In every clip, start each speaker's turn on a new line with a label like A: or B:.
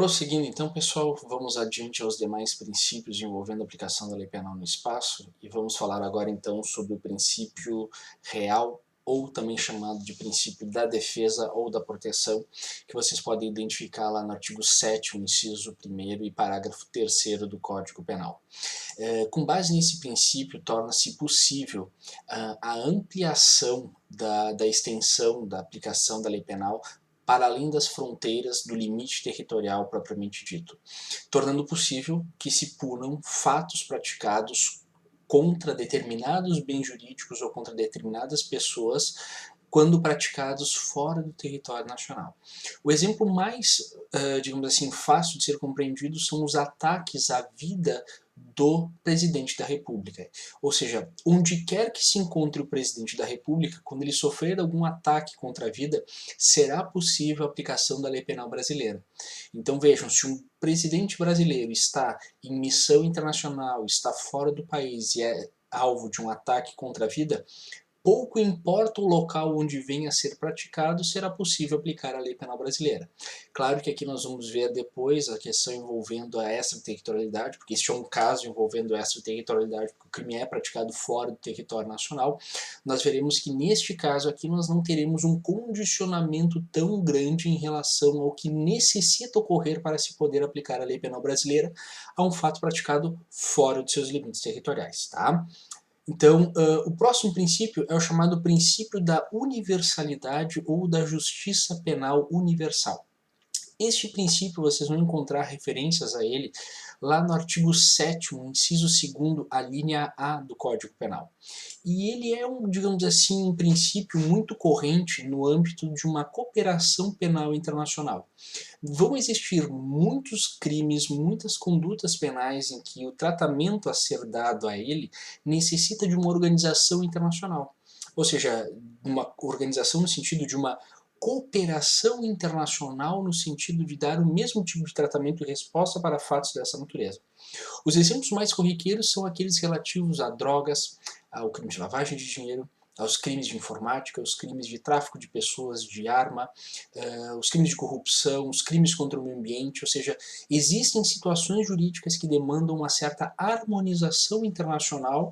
A: Prosseguindo então, pessoal, vamos adiante aos demais princípios envolvendo a aplicação da lei penal no espaço e vamos falar agora então sobre o princípio real ou também chamado de princípio da defesa ou da proteção, que vocês podem identificar lá no artigo 7º, inciso 1º e parágrafo 3º do Código Penal. Com base nesse princípio, torna-se possível a ampliação da extensão da aplicação da lei penal para além das fronteiras do limite territorial propriamente dito, tornando possível que se punam fatos praticados contra determinados bens jurídicos ou contra determinadas pessoas quando praticados fora do território nacional. O exemplo mais, digamos assim, fácil de ser compreendido são os ataques à vida do presidente da República. Ou seja, onde quer que se encontre o presidente da República, quando ele sofrer algum ataque contra a vida, será possível a aplicação da lei penal brasileira. Então vejam, se um presidente brasileiro está em missão internacional, está fora do país e é alvo de um ataque contra a vida, pouco importa o local onde venha a ser praticado, será possível aplicar a lei penal brasileira. Claro que aqui nós vamos ver depois a questão envolvendo a extraterritorialidade, porque este é um caso envolvendo a extraterritorialidade, porque o crime é praticado fora do território nacional. Nós veremos que neste caso aqui nós não teremos um condicionamento tão grande em relação ao que necessita ocorrer para se poder aplicar a lei penal brasileira a um fato praticado fora de seus limites territoriais, tá? Então, o próximo princípio é o chamado princípio da universalidade ou da justiça penal universal. Este princípio vocês vão encontrar referências a ele lá no artigo 7º, inciso 2º, a linha A do Código Penal. E ele é digamos assim, um princípio muito corrente no âmbito de uma cooperação penal internacional. Vão existir muitos crimes, muitas condutas penais em que o tratamento a ser dado a ele necessita de uma organização internacional. Ou seja, uma organização no sentido de uma cooperação internacional no sentido de dar o mesmo tipo de tratamento e resposta para fatos dessa natureza. Os exemplos mais corriqueiros são aqueles relativos a drogas, ao crime de lavagem de dinheiro, aos crimes de informática, os crimes de tráfico de pessoas, de arma, os crimes de corrupção, os crimes contra o meio ambiente, ou seja, existem situações jurídicas que demandam uma certa harmonização internacional,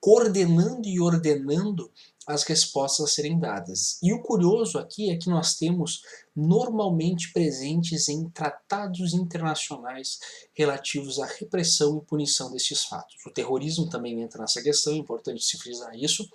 A: coordenando e ordenando as respostas a serem dadas. E o curioso aqui é que nós temos normalmente presentes em tratados internacionais relativos à repressão e punição destes fatos. O terrorismo também entra nessa questão, é importante se frisar isso.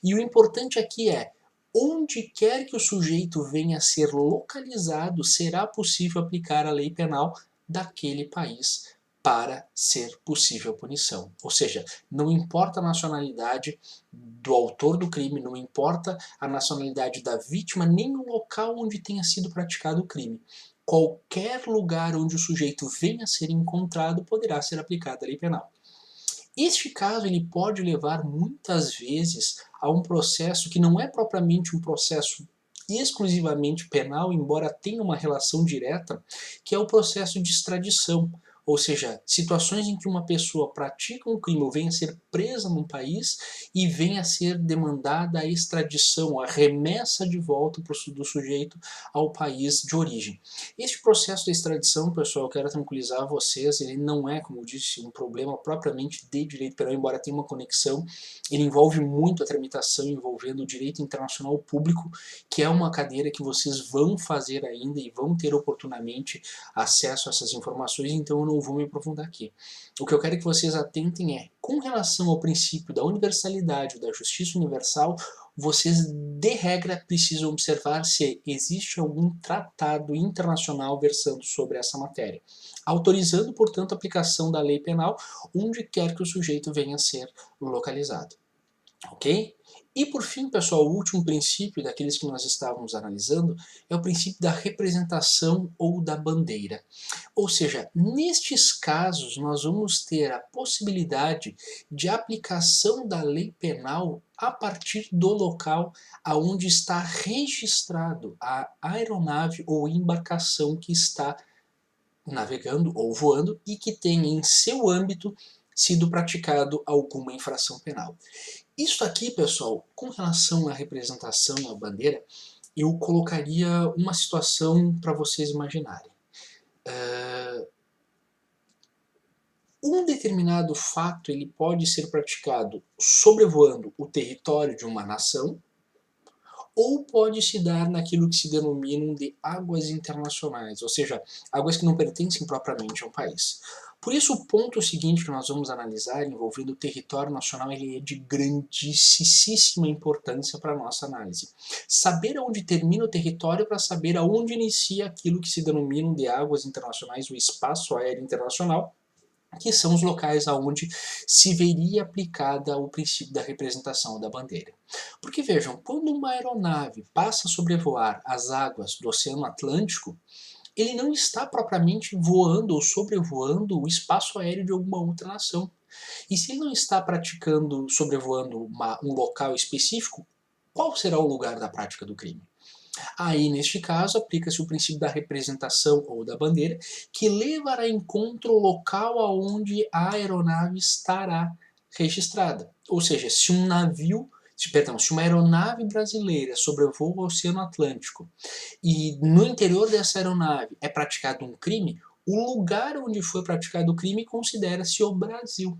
A: E o importante aqui é, onde quer que o sujeito venha a ser localizado, será possível aplicar a lei penal daquele país para ser possível a punição. Ou seja, não importa a nacionalidade do autor do crime, não importa a nacionalidade da vítima, nem o local onde tenha sido praticado o crime. Qualquer lugar onde o sujeito venha a ser encontrado poderá ser aplicada a lei penal. Este caso ele pode levar muitas vezes a um processo que não é propriamente um processo exclusivamente penal, embora tenha uma relação direta, que é o processo de extradição. Ou seja, situações em que uma pessoa pratica um crime ou venha a ser presa num país e venha a ser demandada a extradição, a remessa de volta do sujeito ao país de origem. Este processo de extradição, pessoal, eu quero tranquilizar vocês, ele não é, como eu disse, um problema propriamente de direito penal, embora tenha uma conexão, ele envolve muito a tramitação envolvendo o direito internacional público, que é uma cadeira que vocês vão fazer ainda e vão ter oportunamente acesso a essas informações, então eu não vou me aprofundar aqui. O que eu quero que vocês atentem é, com relação ao princípio da universalidade, da justiça universal, vocês, de regra, precisam observar se existe algum tratado internacional versando sobre essa matéria, autorizando, portanto, a aplicação da lei penal onde quer que o sujeito venha a ser localizado. Ok? E por fim, pessoal, o último princípio daqueles que nós estávamos analisando é o princípio da representação ou da bandeira. Ou seja, nestes casos nós vamos ter a possibilidade de aplicação da lei penal a partir do local aonde está registrado a aeronave ou embarcação que está navegando ou voando e que tem em seu âmbito sido praticado alguma infração penal. Isso aqui, pessoal, com relação à representação e à bandeira, eu colocaria uma situação para vocês imaginarem. Um determinado fato ele pode ser praticado sobrevoando o território de uma nação, ou pode se dar naquilo que se denominam de águas internacionais, ou seja, águas que não pertencem propriamente a um país. Por isso, o ponto seguinte que nós vamos analisar, envolvendo o território nacional, ele é de grandíssima importância para a nossa análise. Saber aonde termina o território para saber aonde inicia aquilo que se denominam de águas internacionais, o espaço aéreo internacional, que são os locais aonde se veria aplicada o princípio da representação da bandeira. Porque vejam, quando uma aeronave passa a sobrevoar as águas do Oceano Atlântico, ele não está propriamente voando ou sobrevoando o espaço aéreo de alguma outra nação. E se ele não está praticando, sobrevoando um local específico, qual será o lugar da prática do crime? Aí, neste caso, aplica-se o princípio da representação ou da bandeira, que levará em conta o local aonde a aeronave estará registrada. Ou seja, se se uma aeronave brasileira sobrevoa o Oceano Atlântico e no interior dessa aeronave é praticado um crime, o lugar onde foi praticado o crime considera-se o Brasil.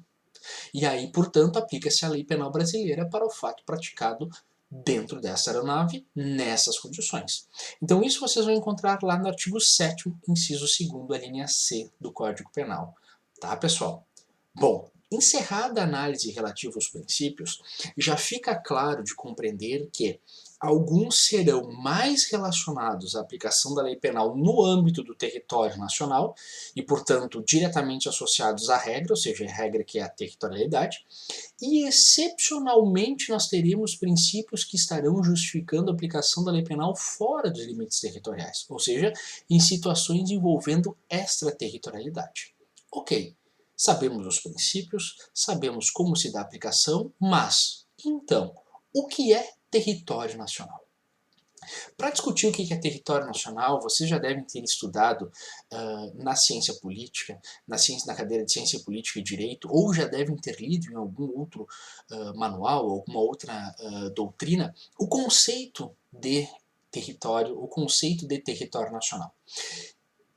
A: E aí, portanto, aplica-se a lei penal brasileira para o fato praticado dentro dessa aeronave, nessas condições. Então isso vocês vão encontrar lá no artigo 7º, inciso 2º, a linha C do Código Penal. Tá, pessoal? Bom, encerrada a análise relativa aos princípios, já fica claro de compreender que alguns serão mais relacionados à aplicação da lei penal no âmbito do território nacional e, portanto, diretamente associados à regra, ou seja, a regra que é a territorialidade, e excepcionalmente nós teremos princípios que estarão justificando a aplicação da lei penal fora dos limites territoriais, ou seja, em situações envolvendo extraterritorialidade. Ok, sabemos os princípios, sabemos como se dá a aplicação, mas, então, o que é território nacional? Para discutir o que é território nacional, vocês já devem ter estudado na ciência política, na cadeira de ciência política e direito, ou já devem ter lido em algum outro manual, alguma outra doutrina, o conceito de território, o conceito de território nacional.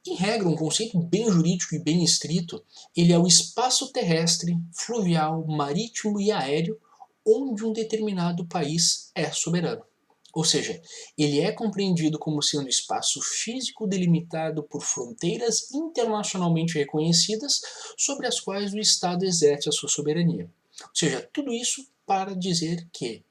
A: Em regra, um conceito bem jurídico e bem estrito, ele é o espaço terrestre, fluvial, marítimo e aéreo onde um determinado país é soberano. Ou seja, ele é compreendido como sendo espaço físico delimitado por fronteiras internacionalmente reconhecidas sobre as quais o Estado exerce a sua soberania. Ou seja, tudo isso para dizer que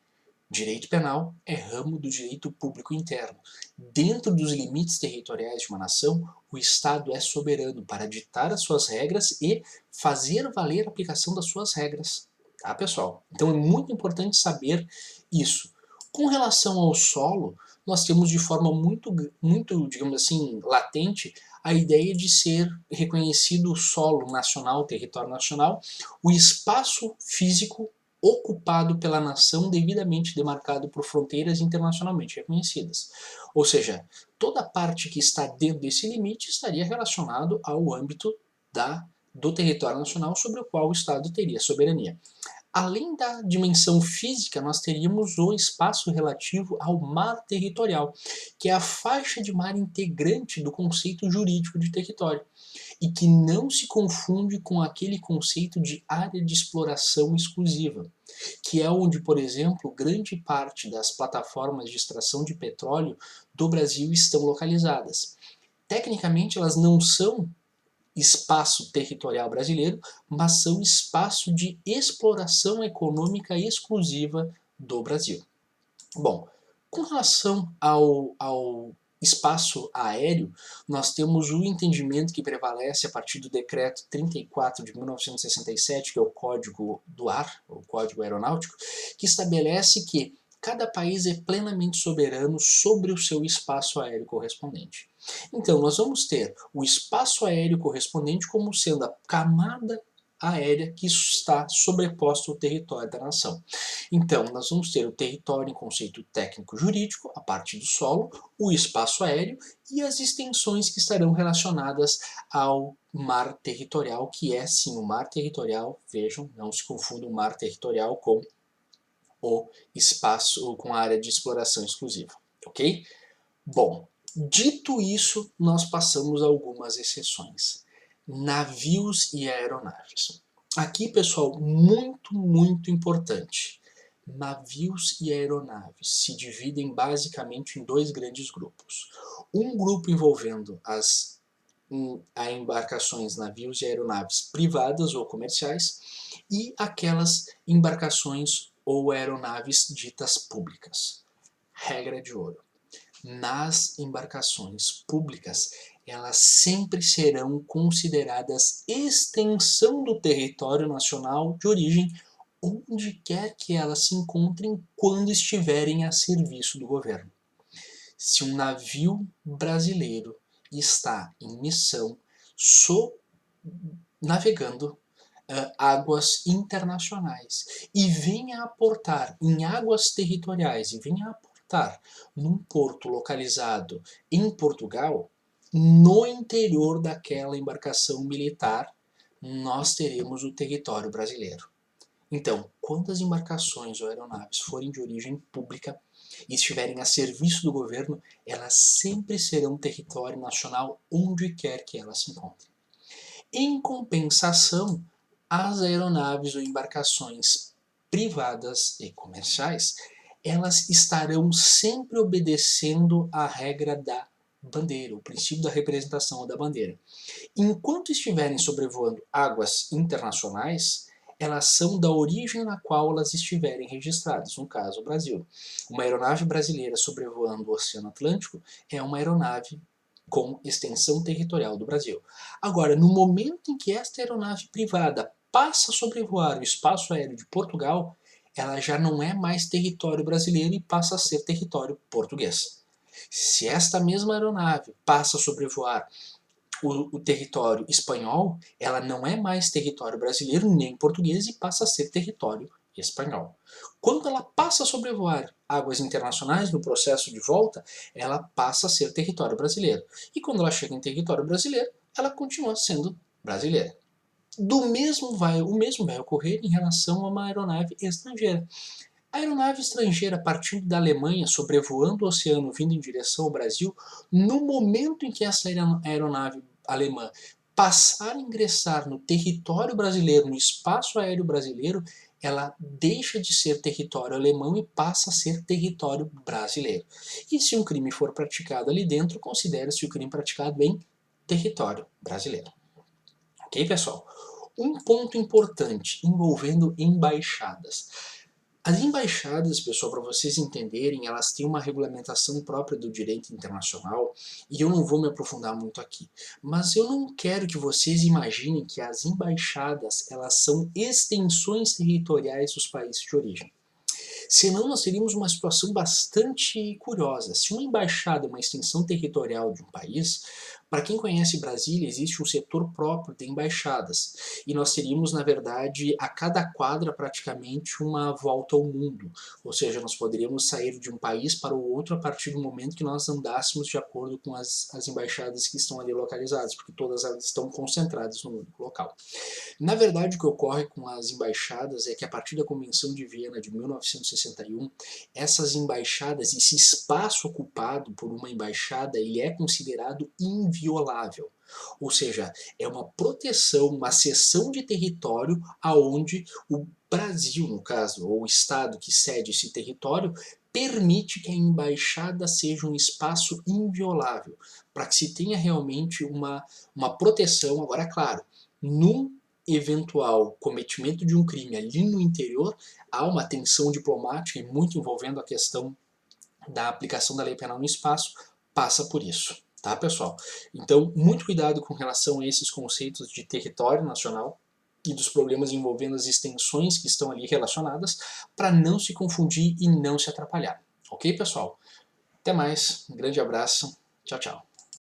A: direito penal é ramo do direito público interno. Dentro dos limites territoriais de uma nação, o Estado é soberano para ditar as suas regras e fazer valer a aplicação das suas regras. Tá, pessoal? Então é muito importante saber isso. Com relação ao solo, nós temos de forma muito, digamos assim, latente a ideia de ser reconhecido o solo nacional, território nacional, o espaço físico ocupado pela nação devidamente demarcado por fronteiras internacionalmente reconhecidas. Ou seja, toda parte que está dentro desse limite estaria relacionado ao âmbito do território nacional sobre o qual o Estado teria soberania. Além da dimensão física, nós teríamos o espaço relativo ao mar territorial, que é a faixa de mar integrante do conceito jurídico de território, e que não se confunde com aquele conceito de área de exploração exclusiva, que é onde, por exemplo, grande parte das plataformas de extração de petróleo do Brasil estão localizadas. Tecnicamente, elas não são espaço territorial brasileiro, mas são espaço de exploração econômica exclusiva do Brasil. Bom, com relação ao espaço aéreo, nós temos o entendimento que prevalece a partir do decreto 34 de 1967, que é o Código do Ar, o Código Aeronáutico, que estabelece que cada país é plenamente soberano sobre o seu espaço aéreo correspondente. Então, nós vamos ter o espaço aéreo correspondente como sendo a camada aérea que está sobreposta ao território da nação. Então, nós vamos ter o território em conceito técnico-jurídico, a parte do solo, o espaço aéreo e as extensões que estarão relacionadas ao mar territorial, que é sim o mar territorial, vejam, não se confunda o mar territorial com o espaço, com a área de exploração exclusiva, ok? Bom, Dito isso, nós passamos a algumas exceções. Navios e aeronaves. Aqui, pessoal, muito importante. Navios e aeronaves se dividem basicamente em dois grandes grupos. Um grupo envolvendo as embarcações, navios e aeronaves privadas ou comerciais e aquelas embarcações ou aeronaves ditas públicas. Regra de ouro. Nas embarcações públicas, elas sempre serão consideradas extensão do território nacional de origem, onde quer que elas se encontrem quando estiverem a serviço do governo. Se um navio brasileiro está em missão navegando águas internacionais e venha aportar em águas territoriais e venha aportar num porto localizado em Portugal, no interior daquela embarcação militar, nós teremos o território brasileiro. Então, quando as embarcações ou aeronaves forem de origem pública e estiverem a serviço do governo, elas sempre serão território nacional onde quer que elas se encontrem. Em compensação, as aeronaves ou embarcações privadas e comerciais, elas estarão sempre obedecendo à regra da bandeira, o princípio da representação da bandeira. Enquanto estiverem sobrevoando águas internacionais, elas são da origem na qual elas estiverem registradas, no caso o Brasil. Uma aeronave brasileira sobrevoando o Oceano Atlântico é uma aeronave com extensão territorial do Brasil. Agora, no momento em que esta aeronave privada passa a sobrevoar o espaço aéreo de Portugal, ela já não é mais território brasileiro e passa a ser território português. Se esta mesma aeronave passa a sobrevoar o território espanhol, ela não é mais território brasileiro nem português e passa a ser território espanhol. Quando ela passa a sobrevoar águas internacionais no processo de volta, ela passa a ser território brasileiro. E quando ela chega em território brasileiro, ela continua sendo brasileira. O mesmo vai ocorrer em relação a uma aeronave estrangeira. A aeronave estrangeira partindo da Alemanha, sobrevoando o oceano, vindo em direção ao Brasil, no momento em que essa aeronave alemã passar a ingressar no território brasileiro, no espaço aéreo brasileiro, ela deixa de ser território alemão e passa a ser território brasileiro. E se um crime for praticado ali dentro, considera-se o crime praticado em território brasileiro. Ok, pessoal? Um ponto importante envolvendo embaixadas. As embaixadas, pessoal, para vocês entenderem, elas têm uma regulamentação própria do direito internacional e eu não vou me aprofundar muito aqui. Mas eu não quero que vocês imaginem que as embaixadas elas são extensões territoriais dos países de origem. Senão nós teríamos uma situação bastante curiosa. Se uma embaixada é uma extensão territorial de um país, para quem conhece Brasília, existe um setor próprio de embaixadas. E nós teríamos, na verdade, a cada quadra praticamente uma volta ao mundo. Ou seja, nós poderíamos sair de um país para o outro a partir do momento que nós andássemos de acordo com as embaixadas que estão ali localizadas, porque todas elas estão concentradas no único local. Na verdade, o que ocorre com as embaixadas é que a partir da Convenção de Viena de 1961, essas embaixadas, esse espaço ocupado por uma embaixada, ele é considerado inviolável. Ou seja, é uma proteção, uma cessão de território aonde o Brasil, no caso, ou o Estado que cede esse território, permite que a embaixada seja um espaço inviolável, para que se tenha realmente uma proteção. Agora, claro, num eventual cometimento de um crime ali no interior, há uma tensão diplomática e muito envolvendo a questão da aplicação da lei penal no espaço, passa por isso, tá, pessoal? Então, muito cuidado com relação a esses conceitos de território nacional e dos problemas envolvendo as extensões que estão ali relacionadas, para não se confundir e não se atrapalhar. Ok, pessoal? Até mais, um grande abraço, tchau, tchau.